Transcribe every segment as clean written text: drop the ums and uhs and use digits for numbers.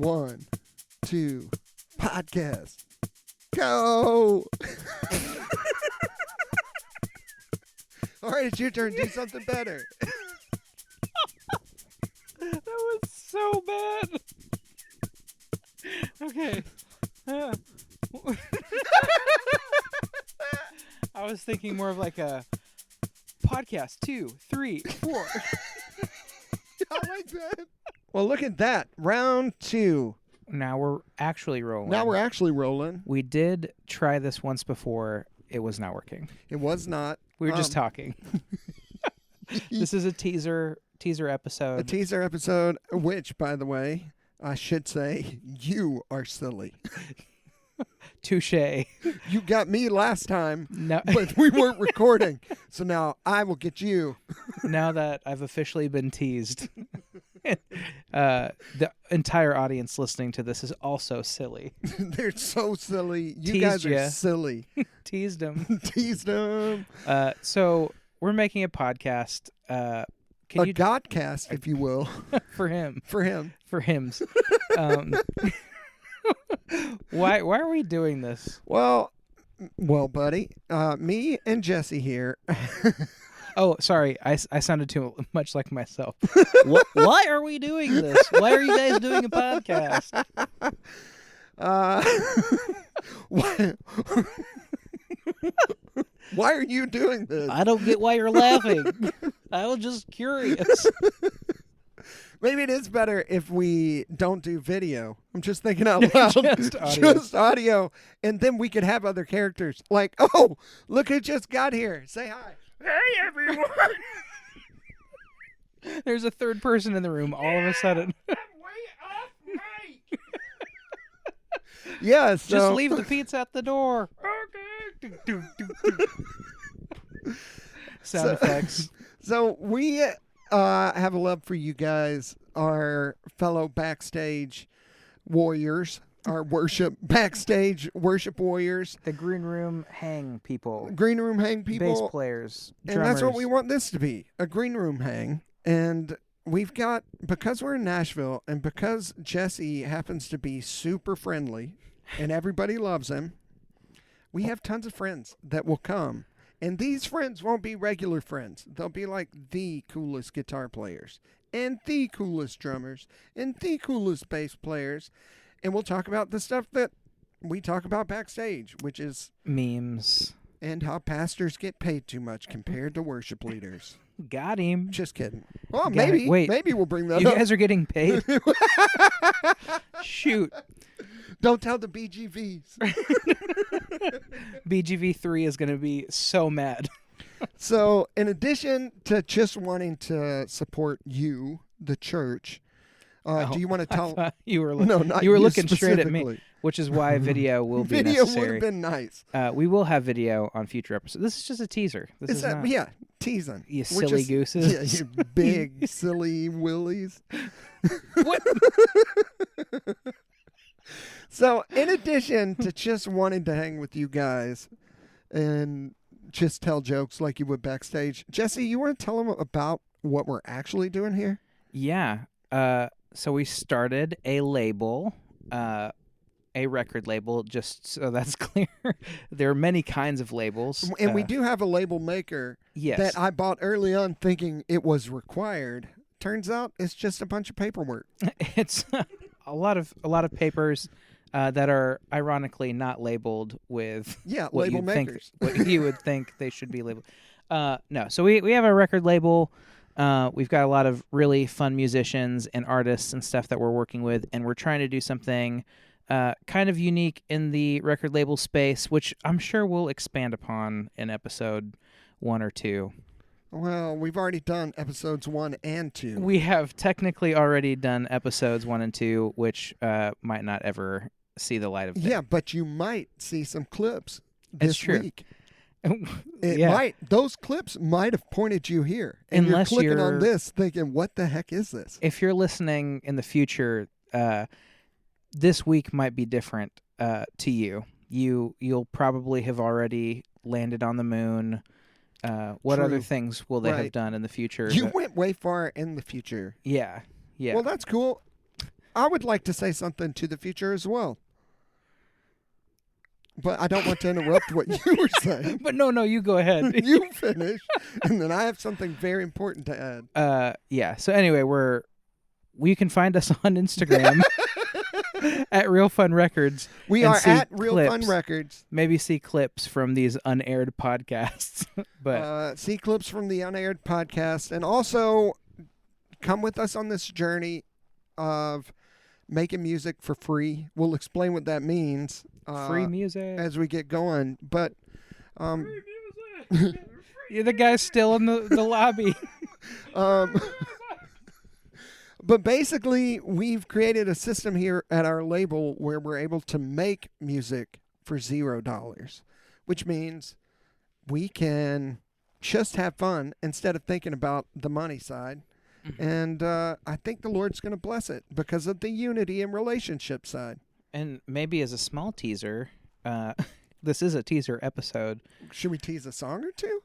1, 2, podcast. Go! All right, it's your turn. Do something better. That was so bad. Okay. I was thinking more of like a podcast 2, 3, 4. I like that. Well, look at that. Round 2. Now we're actually rolling. Now we're actually rolling. We did try this once before. It was not working. It was not. We were just talking. This is a teaser episode. A teaser episode, which, by the way, I should say, you are silly. Touche. You got me last time, No. but we weren't recording. So now I will get you. Now that I've officially been teased, the entire audience listening to this is also silly. They're so silly. You Teased guys are ya. silly. Teased them. Teased them. So we're making a podcast. Can A you Godcast, if you will, for him? for him. For hymns. Why are we doing this? Well, buddy, me and Jesse here. Oh, sorry. I sounded too much like myself. Why are we doing this? Why are you guys doing a podcast? Why are you doing this? I don't get why you're laughing. I was just curious. Maybe it is better if we don't do video. I'm just thinking out loud. Just audio. Just audio. And then we could have other characters. Like, oh, look who just got here. Say hi. Hey, everyone. There's a third person in the room all of a sudden. Yeah, so Just leave the pizza at the door. Okay. Sound effects. So we have a love for you guys, our fellow backstage warriors, our backstage worship warriors. The green room hang people. Green room hang people. Bass players. And that's what we want this to be, a green room hang. And we've got, because we're in Nashville and because Jesse happens to be super friendly and everybody loves him, we have tons of friends that will come. And these friends won't be regular friends. They'll be like the coolest guitar players and the coolest drummers and the coolest bass players. And we'll talk about the stuff that we talk about backstage, which is memes. And how pastors get paid too much compared to worship leaders. Got him. Just kidding. Well, Got it. Wait. Maybe we'll bring that You up. guys are getting paid? Shoot. Don't tell the BGVs. BGV3 is going to be so mad. So, in addition to just wanting to support you, the church, do you want to tell? You were No, not you were you looking straight at me, specifically. which is why video will be Video necessary. would have been nice. We will have video on future episodes. This is just a teaser. This is not, Yeah, teasing. you We're silly just- gooses. Yeah, you big silly willies. What? So, in addition to just wanting to hang with you guys and just tell jokes like you would backstage, Jesse, you want to tell them about what we're actually doing here? Yeah. So we started a label, a record label, just so that's clear. There are many kinds of labels. And we do have a label maker Yes. that I bought early on thinking it was required. Turns out it's just a bunch of paperwork. It's a lot of papers that are ironically not labeled with Yeah, what label you'd think, makers. what you would think they should be labeled. No, so we have a record label. We've got a lot of really fun musicians and artists and stuff that we're working with, and we're trying to do something kind of unique in the record label space, which I'm sure we'll expand upon in episode 1 or 2. Well, we've already done episodes 1 and 2. We have technically already done episodes 1 and 2, which might not ever see the light of day. Yeah, but you might see some clips It's this true. week. Yeah. Those clips might have pointed you here. And Unless you're clicking you're- on this thinking, what the heck is this? If you're listening in the future, this week might be different to you. You'll probably have already landed on the moon. What True. other things will they have Right. done in the future? You went way far in the future. Yeah. Well, that's cool. I would like to say something to the future as well. But I don't want to interrupt what you were saying. But no, you go ahead. You finish, and then I have something very important to add. Yeah. So anyway, you can find us on Instagram at Real Fun Records. We and are see at Real Fun clips. Records. Maybe see clips from these unaired podcasts. But See clips from the unaired podcast, and also come with us on this journey of making music for free. We'll explain what that means. Free music as we get going, but free music. Yeah, the guy's still in the lobby. But basically, we've created a system here at our label where we're able to make music for $0, which means we can just have fun instead of thinking about the money side. Mm-hmm. And I think the Lord's going to bless it because of the unity and relationship side. And maybe as a small teaser, this is a teaser episode. Should we tease a song or two?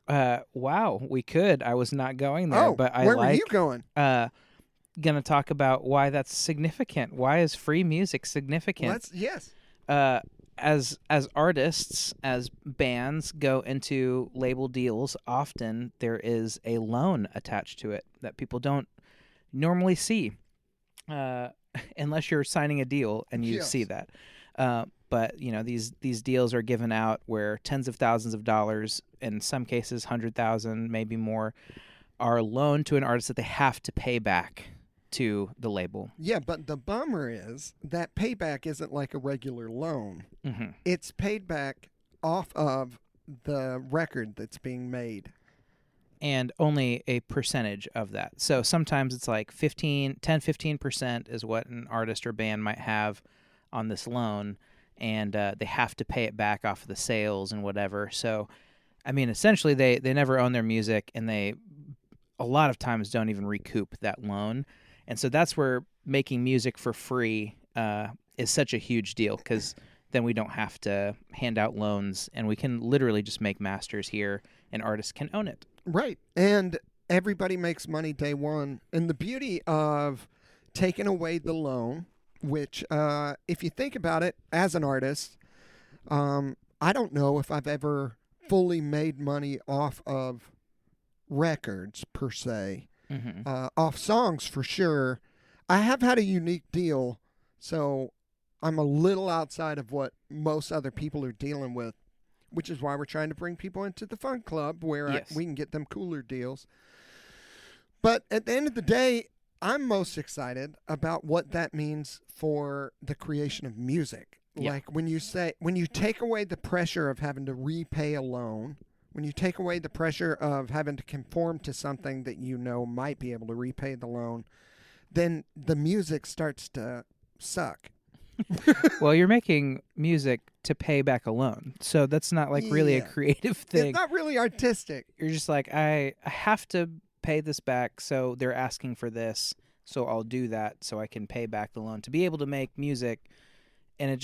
Wow, we could. I was not going there, but where were you going? Gonna talk about why that's significant. Why is free music significant? Yes. As artists, as bands go into label deals, often there is a loan attached to it that people don't normally see. Unless you're signing a deal and you see that. But, these deals are given out where tens of thousands of dollars, in some cases 100,000, maybe more, are loaned to an artist that they have to pay back to the label. Yeah, but the bummer is that payback isn't like a regular loan. Mm-hmm. It's paid back off of the record that's being made. And only a percentage of that. So sometimes it's like 10-15% is what an artist or band might have on this loan, and they have to pay it back off of the sales and whatever. So, I mean, essentially they never own their music, and they a lot of times don't even recoup that loan. And so that's where making music for free is such a huge deal, because then we don't have to hand out loans, and we can literally just make masters here, and artists can own it. Right. And everybody makes money day one. And the beauty of taking away the loan, which if you think about it as an artist, I don't know if I've ever fully made money off of records per se. Mm-hmm. Off songs for sure. I have had a unique deal, so I'm a little outside of what most other people are dealing with, which is why we're trying to bring people into the Fun Club where we can get them cooler deals. But at the end of the day, I'm most excited about what that means for the creation of music. Yeah. Like when you take away the pressure of having to repay a loan, when you take away the pressure of having to conform to something that you know might be able to repay the loan, then the music starts to suck. Well, you're making music to pay back a loan, so that's not like really a creative thing. It's not really artistic. You're just like, I have to pay this back, so they're asking for this, so I'll do that so I can pay back the loan to be able to make music. And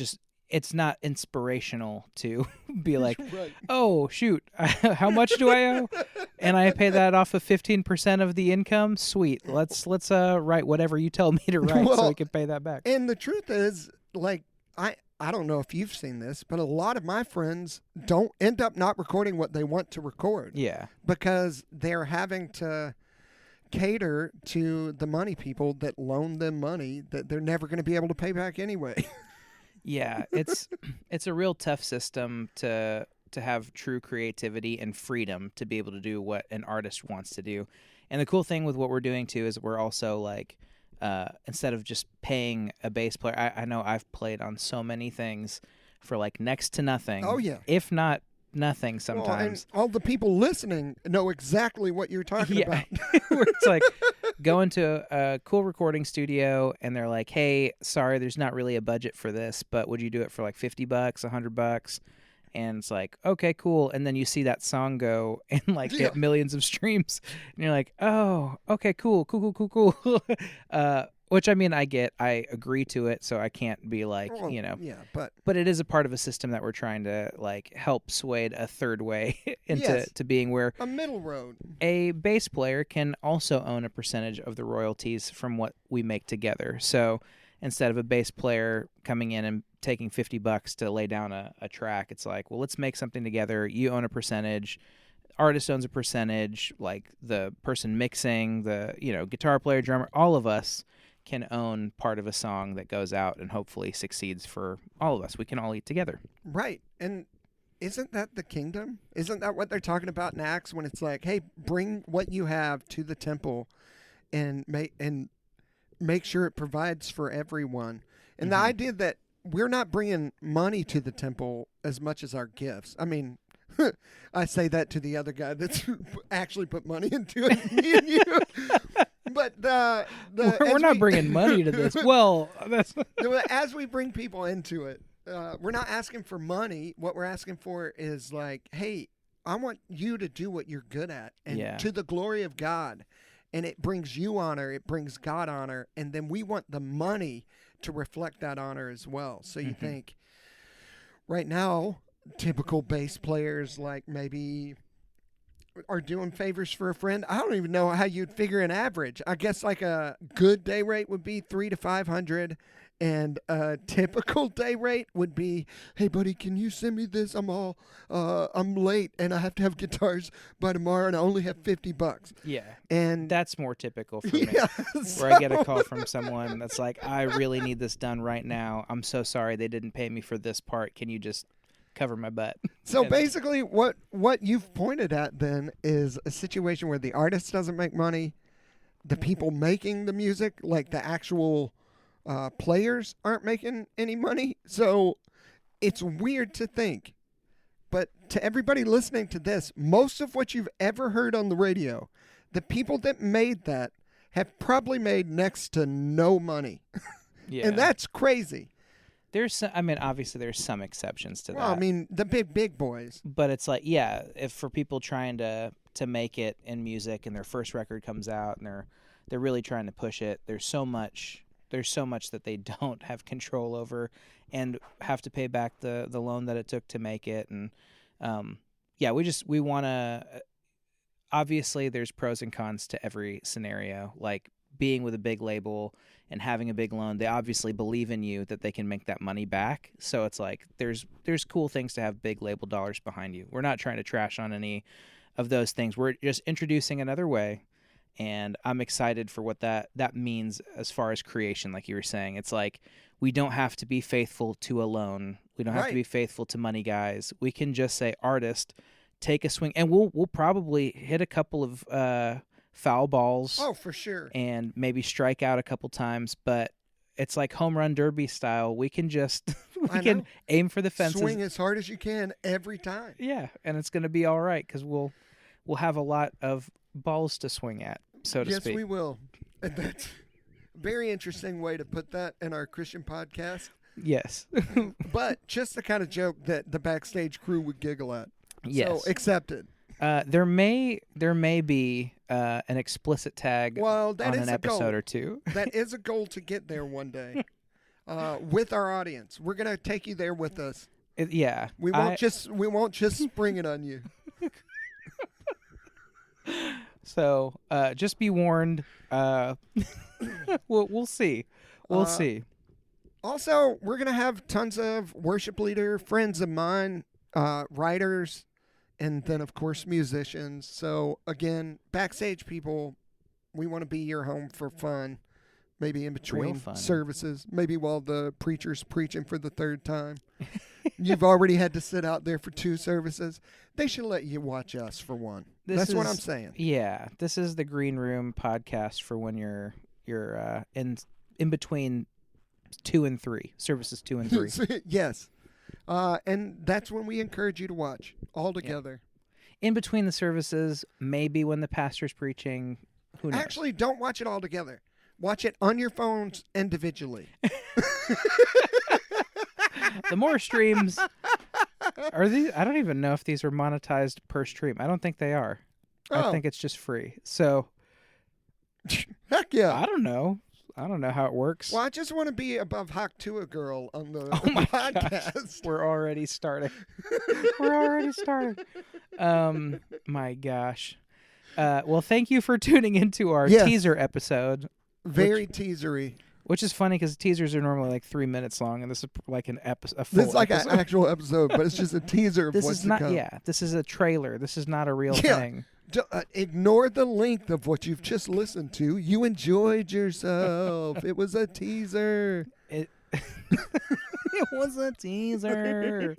it's not inspirational to be like, right. Oh shoot, how much do I owe? And I pay that off of 15% of the income. Sweet, let's write whatever you tell me to write so we can pay that back. And the truth is, like, I don't know if you've seen this, but a lot of my friends don't end up not recording what they want to record. Yeah, because they're having to cater to the money people that loan them money that they're never going to be able to pay back anyway. Yeah, it's a real tough system to have true creativity and freedom to be able to do what an artist wants to do. And the cool thing with what we're doing too is we're also like, instead of just paying a bass player, I know I've played on so many things for like next to nothing. Oh yeah, if not nothing sometimes. Well, and all the people listening know exactly what you're talking about. Where it's like going to a cool recording studio and they're like, hey, sorry, there's not really a budget for this, but would you do it for like $50, $100? And it's like, okay, cool. And then you see that song go and like get millions of streams. And you're like, oh, okay, cool. Which, I mean, I agree to it, so I can't be like, Yeah, but it is a part of a system that we're trying to like help sway a third way into to being where a middle road. A bass player can also own a percentage of the royalties from what we make together. So instead of a bass player coming in and taking $50 to lay down a track. It's like, well, let's make something together. You own a percentage. Artist owns a percentage. Like the person mixing, the guitar player, drummer, all of us can own part of a song that goes out and hopefully succeeds for all of us. We can all eat together. Right. And isn't that the kingdom? Isn't that what they're talking about in Acts when it's like, hey, bring what you have to the temple and make sure it provides for everyone. And the idea that we're not bringing money to the temple as much as our gifts. I mean, I say that to the other guy that's actually put money into it, me and you. But we're not bringing money to this. Well, that's as we bring people into it, we're not asking for money. What we're asking for is like, hey, I want you to do what you're good at, and to the glory of God. And it brings you honor, it brings God honor, and then we want the money to reflect that honor as well. So you think, right now, typical bass players like maybe are doing favors for a friend. I don't even know how you'd figure an average. I guess like a good day rate would be $300 to $500. And a typical day rate would be, hey buddy, can you send me this? I'm late and I have to have guitars by tomorrow and I only have $50. Yeah. And that's more typical for me. Where I get a call from someone that's like, I really need this done right now. I'm so sorry they didn't pay me for this part. Can you just cover my butt? So basically what you've pointed at then is a situation where the artist doesn't make money, the people making the music, like the actual players aren't making any money. So it's weird to think, but to everybody listening to this, most of what you've ever heard on the radio, the people that made that have probably made next to no money. Yeah. And that's crazy. Obviously there's some exceptions to that. Well, I mean, the big boys. But it's like, if for people trying to make it in music and their first record comes out and they're really trying to push it, there's so much that they don't have control over and have to pay back the loan that it took to make it. And we want to, obviously there's pros and cons to every scenario. Like being with a big label and having a big loan, they obviously believe in you that they can make that money back. So it's like there's cool things to have big label dollars behind you. We're not trying to trash on any of those things. We're just introducing another way. And I'm excited for what that means as far as creation, like you were saying. It's like we don't have to be faithful to a loan. We don't have to be faithful to money guys. We can just say, artist, take a swing. And we'll probably hit a couple of foul balls. Oh, for sure. And maybe strike out a couple times. But it's like home run derby style. We can just can aim for the fences. Swing as hard as you can every time. Yeah, and it's going to be all right because we'll have a lot of balls to swing at, so to speak. Yes, we will. And that's a very interesting way to put that in our Christian podcast. Yes. But just the kind of joke that the backstage crew would giggle at. Yes. So accepted. There may be an explicit tag on an episode or two. That is a goal to get there one day with our audience. We're going to take you there with us. We won't just spring it on you. So just be warned. We'll see. We'll see. Also, we're going to have tons of worship leader friends of mine, writers, and then, of course, musicians. So, again, backstage people, we want to be your home for fun, maybe in between services, maybe while the preacher's preaching for the third time. You've already had to sit out there for 2 services. They should let you watch us for one. That's what I'm saying. Yeah, this is the Green Room podcast for when you're in between 2 and 3 services, 2 and 3. Yes, and that's when we encourage you to watch all together. Yeah. In between the services, maybe when the pastor's preaching. Who knows? Actually, don't watch it all together. Watch it on your phones individually. The more streams are these. I don't even know if these are monetized per stream. I don't think they are. I think it's just free. So, heck yeah. I don't know how it works. Well, I just want to be above Hawk Tua Girl on the podcast. Gosh. We're already starting. My gosh. Well, thank you for tuning into our teaser episode. Very teasery. Which is funny because teasers are normally like 3 minutes long, and this is like a full This is like episode. an actual episode, but it's just a teaser of This what's is not. to come. Yeah, this is a trailer. This is not a real Yeah. thing. Ignore the length of what you've just listened to. You enjoyed yourself. It was a teaser. It was a teaser.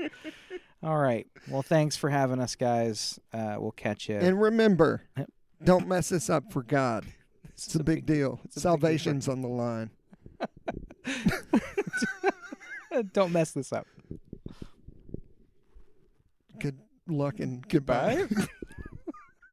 All right. Well, thanks for having us, guys. We'll catch you. And remember, Yep. don't mess this up for God. It's a big deal. it's a big deal. Salvation's on the line. Don't mess this up. Good luck and goodbye.